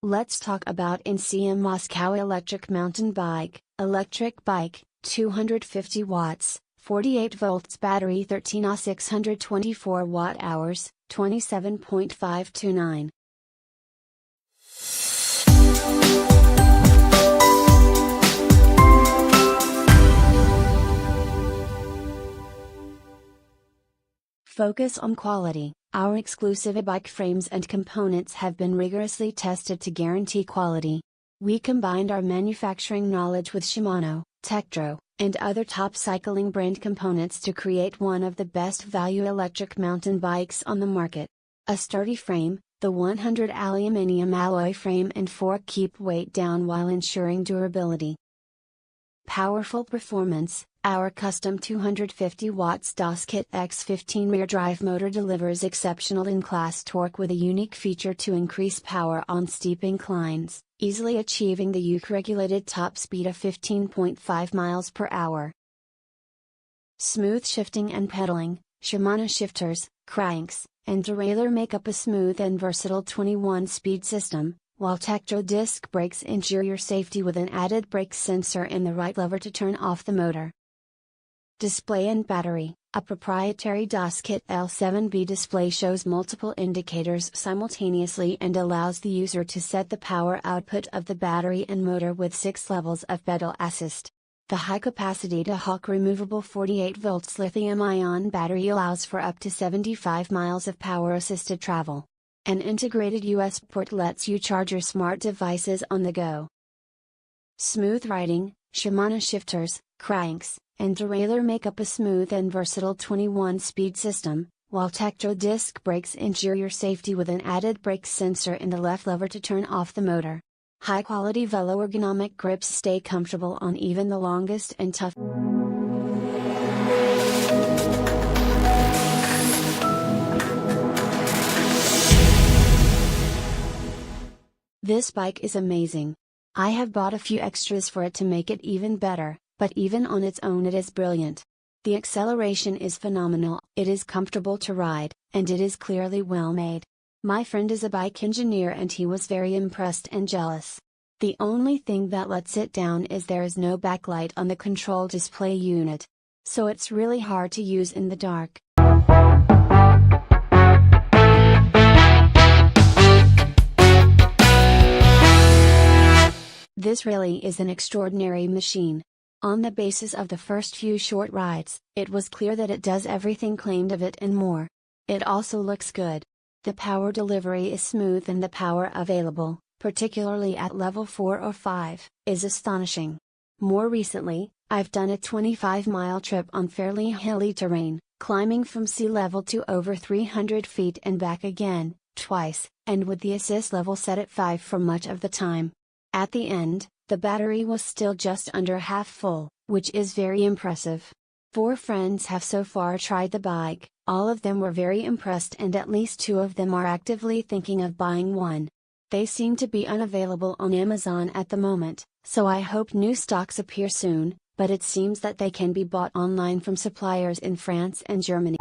Let's talk about NCM Moscow electric mountain bike, 250 watts, 48 volts battery 13Ah 624 watt-hours, 27.529. Focus on quality. Our exclusive bike frames and components have been rigorously tested to guarantee quality. We combined our manufacturing knowledge with Shimano, Tektro, and other top cycling brand components to create one of the best value electric mountain bikes on the market. A sturdy frame, the 100 aluminium alloy frame and fork keep weight down while ensuring durability. Powerful performance. Our custom 250 watts Das-Kit X15 rear drive motor delivers exceptional in-class torque with a unique feature to increase power on steep inclines, easily achieving the UC-regulated top speed of 15.5 miles per hour. Smooth shifting and pedaling. Shimano shifters, cranks, and derailleur make up a smooth and versatile 21-speed system, while Tektro disc brakes ensure your safety with an added brake sensor and the right lever to turn off the motor. Display and battery. A proprietary Das-Kit L7B display shows multiple indicators simultaneously and allows the user to set the power output of the battery and motor with 6 levels of pedal assist. The high-capacity Hawk removable 48 volts lithium-ion battery allows for up to 75 miles of power-assisted travel. An integrated US port lets you charge your smart devices on the go. Smooth riding. Shimano shifters, cranks, and derailleur make up a smooth and versatile 21-speed system, while Tektro disc brakes ensure your safety with an added brake sensor and the left lever to turn off the motor. High-quality velo ergonomic grips stay comfortable on even the longest and tough. This bike is amazing. I have bought a few extras for it to make it even better, but even on its own it is brilliant. The acceleration is phenomenal, it is comfortable to ride, and it is clearly well made. My friend is a bike engineer and he was very impressed and jealous. The only thing that lets it down is there is no backlight on the control display unit. So it's really hard to use in the dark. This really is an extraordinary machine. On the basis of the first few short rides, it was clear that it does everything claimed of it and more. It also looks good. The power delivery is smooth and the power available, particularly at level 4 or 5, is astonishing. More recently, I've done a 25-mile trip on fairly hilly terrain, climbing from sea level to over 300 feet and back again, twice, and with the assist level set at 5 for much of the time. At the end, the battery was still just under half full, which is very impressive. 4 friends have so far tried the bike, all of them were very impressed and at least 2 of them are actively thinking of buying one. They seem to be unavailable on Amazon at the moment, so I hope new stocks appear soon, but it seems that they can be bought online from suppliers in France and Germany.